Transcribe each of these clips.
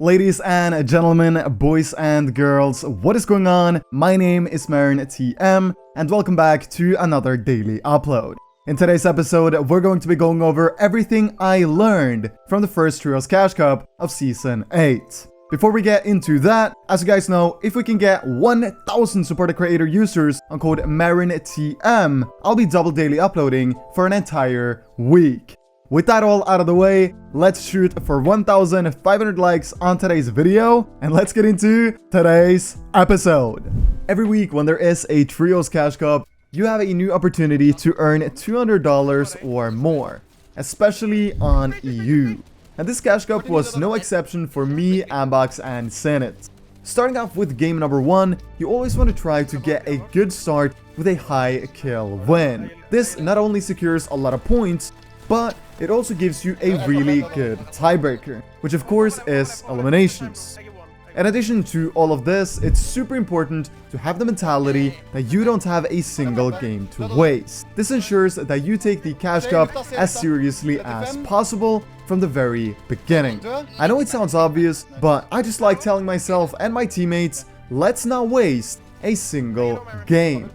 Ladies and gentlemen, boys and girls, what is going on? My name is M1K3 and welcome back to another daily upload. In today's episode, we're going to be going over everything I learned from the first Trios Cash Cup of Season 8. Before we get into that, as you guys know, if we can get 1,000 supported creator users on code M1K3, I'll be double daily uploading for an entire week. With that all out of the way, let's shoot for 1,500 likes on today's video, and let's get into today's episode. Every week when there is a Trios Cash Cup, you have a new opportunity to earn $200 or more, especially on EU. And this Cash Cup was no exception for me, Apeks, and Zenit. Starting off with game number 1, you always want to try to get a good start with a high kill win. This not only secures a lot of points, but it also gives you a really good tiebreaker, which of course is eliminations. In addition to all of this, it's super important to have the mentality that you don't have a single game to waste. This ensures that you take the Cash Cup as seriously as possible from the very beginning. I know it sounds obvious, but I just like telling myself and my teammates, let's not waste a single game.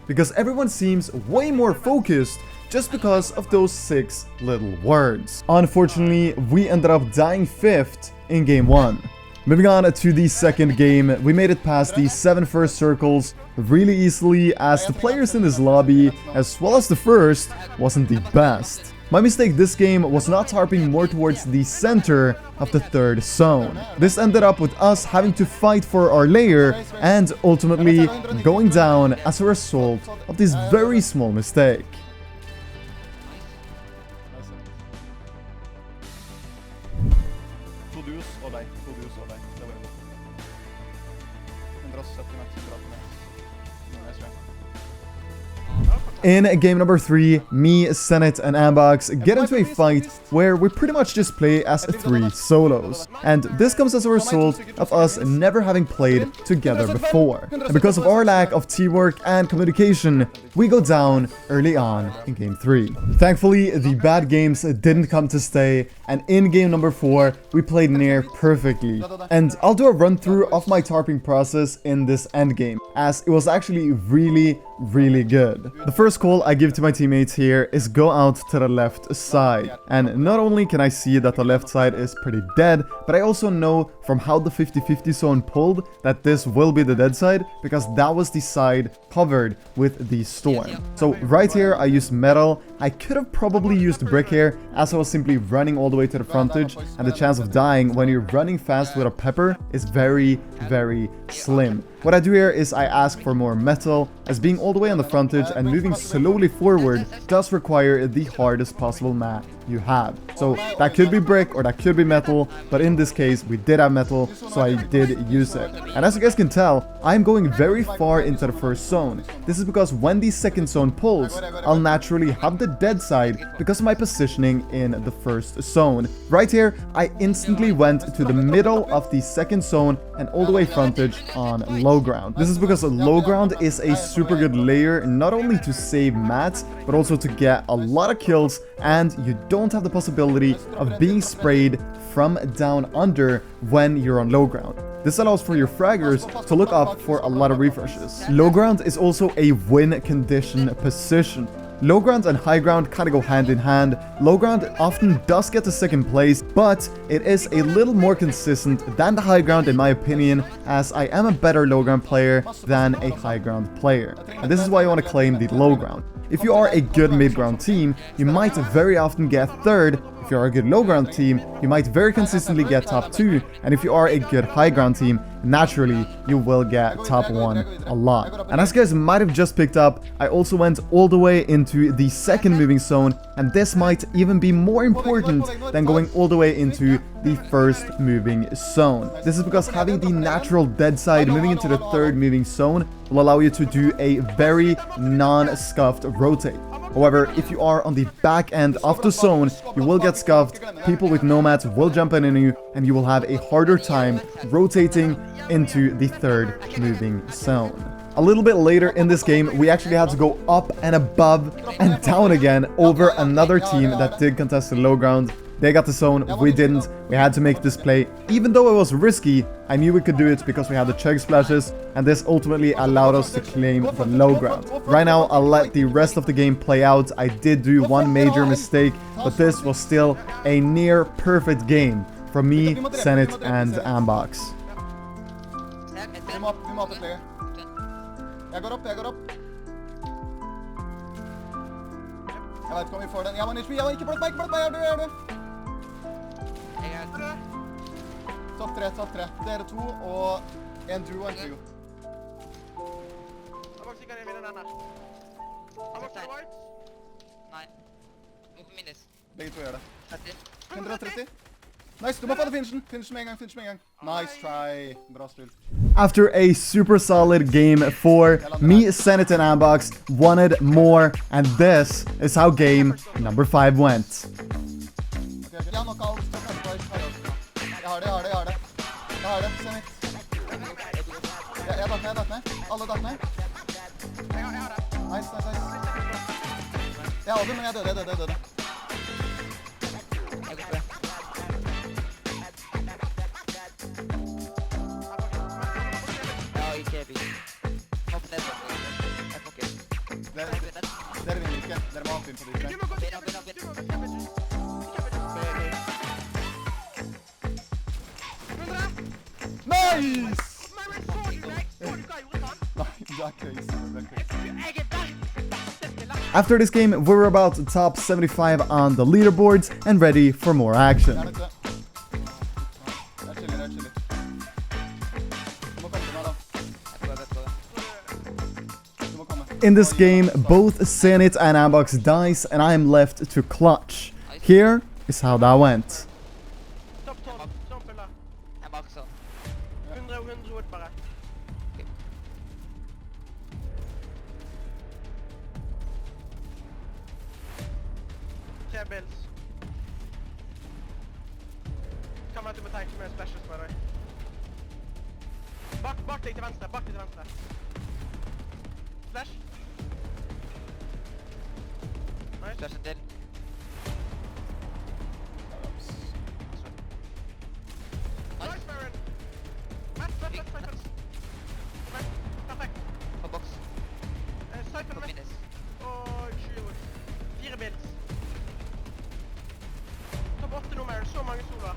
Because everyone seems way more focused just because of those 6 little words. Unfortunately, we ended up dying 5th in game 1. Moving on to the second game, we made it past the 7 first circles really easily, as the players in this lobby, as well as the first, wasn't the best. My mistake this game was not tarping more towards the center of the 3rd zone. This ended up with us having to fight for our layer and ultimately going down as a result of this very small mistake. In game number 3, me, Zenit, and Apeks get into a fight where we pretty much just play as 3 solos. And this comes as a result of us never having played together before. And because of our lack of teamwork and communication, we go down early on in game 3. Thankfully, the bad games didn't come to stay, and in game number 4, we played near perfectly. And I'll do a run through of my tarping process in this endgame, as it was actually really good. The first call I give to my teammates here is go out to the left side. And not only can I see that the left side is pretty dead, but I also know from how the 50-50 zone pulled that this will be the dead side, because that was the side covered with the storm. So right here I used metal. I could have probably used brick here, as I was simply running all the way to the frontage, and the chance of dying when you're running fast with a pepper is very slim. What I do here is I ask for more metal, as being all the way on the frontage and moving slowly forward does require the hardest possible map you have. So that could be brick or that could be metal, but in this case we did have metal, so I did use it. And as you guys can tell, I'm going very far into the first zone. This is because when the second zone pulls, I'll naturally have the dead side because of my positioning in the first zone. Right here, I instantly went to the middle of the second zone and all the way frontage on low ground. This is because low ground is a super good layer, not only to save mats, but also to get a lot of kills, and you don't have the possibility of being sprayed from down under when you're on low ground. This allows for your fraggers to look up for a lot of refreshes. Low ground is also a win condition position. Low ground and high ground kind of go hand in hand. Low ground often does get to second place, but it is a little more consistent than the high ground in my opinion, as I am a better low ground player than a high ground player. And this is why I want to claim the low ground. If you are a good mid ground team, you might very often get 3rd. If you are a good low ground team, you might very consistently get top 2, and if you are a good high ground team, naturally you will get top 1 a lot. And as you guys might have just picked up, I also went all the way into the second moving zone, and this might even be more important than going all the way into the first moving zone. This is because having the natural dead side moving into the 3rd moving zone will allow you to do a very non-scuffed rotate. However, if you are on the back end of the zone, you will get scuffed, people with nomads will jump in on you, and you will have a harder time rotating into the 3rd moving zone. A little bit later in this game, we actually had to go up and above and down again over another team that did contest the low ground. They got the zone, we didn't. We had to make this play. Even though it was risky, I knew we could do it because we had the chug splashes, and this ultimately allowed us to claim the low ground. Right now, I'll let the rest of the game play out. I did do one major mistake, but this was still a near perfect game from me, Zenit, and Apeks. Jeg går opp. Jeg vet ikke om vi får den. Jeg var ikke blått meg, jeg er du. Topp 3. Dere 2 og en duo og en trio. Apeks ikke kan vinne den her. Apeks er white? Nei. Hvorfor minnes? Begge to gjør det. 30. 130. Nice, du må få det finishen. Finish med en gang. Nice try. Bra spill. After a super solid game 4, me, Zenit, and Apeks wanted more, and this is how game number 5 went. Jeg har nok alt. Jeg har det. Zenit. Jeg datt ned. Alle datt ned. Nice. Jeg hadde det, men jeg døde. Dere vinner ikke. Dere må hoppe inn på de tre. Nice! After this game, we were about to top 75 on the leaderboards and ready for more action. In this game, both Zenit and Apeks dies, and I am left to clutch. Here is how that went. Topp 12, sånn følger. Jeg bak så. 100 ut bare. Tre bills. Kan være at du må tenke med splashes på deg. Bak deg til venstre. Splash. Nice. Flashen til. Nice, Baron. Matt. Perfekt. På boks. Siphon På med. minnes. Og 4 bills. Topp 8 nummer, så mange soler.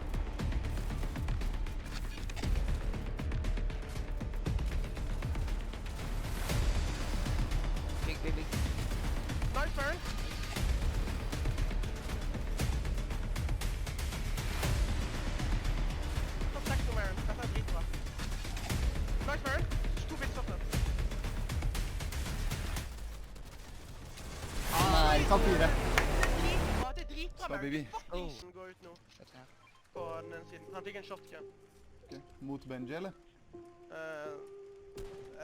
Big. Nice, Baron. Topp 6 nummer, dette er dritbra. Nice, Baron. 2 bills opp. Nei, topp 4. Det er dritbra, Skal vi? Baron. Fuckingsen går ut nå. På den siden. Han fikk en shotgun. Okay. Mot Benji, eller?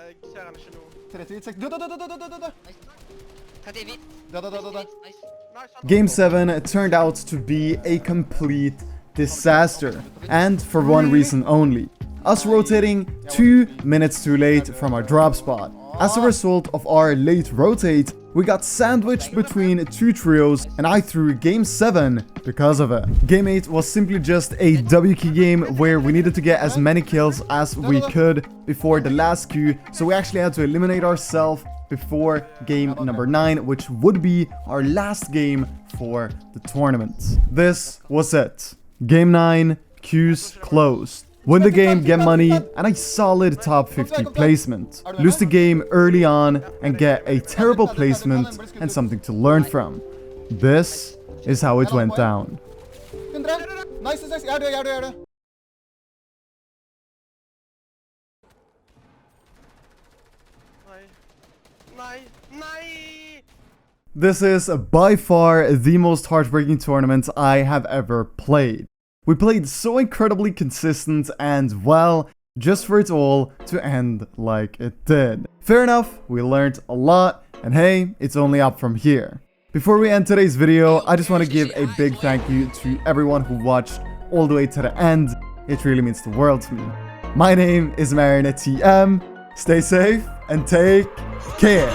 Jeg ser han ikke nå. 30 hvit, 6. Død. 30 hvit. Død. Nice. Nice. Game 7 turned out to be a complete disaster, and for one reason only. Us rotating 2 minutes too late from our drop spot. As a result of our late rotate, we got sandwiched between 2 trios, and I threw game 7 because of it. Game 8 was simply just a W key game where we needed to get as many kills as we could before the last queue, so we actually had to eliminate ourselves before game number 9, which would be our last game for the tournament. This was it. Game 9, queues closed. Win the game, get money, and a solid top 50 placement. Lose the game early on and get a terrible placement and something to learn from. This is how it went down. 100. Nice. Jeg er det. Nei! This is by far the most heartbreaking tournament I have ever played. We played so incredibly consistent and, well, just for it all to end like it did. Fair enough, we learned a lot, and hey, it's only up from here. Before we end today's video, I just want to give a big thank you to everyone who watched all the way to the end. It really means the world to me. My name is M1K3 Editz. Stay safe and take care.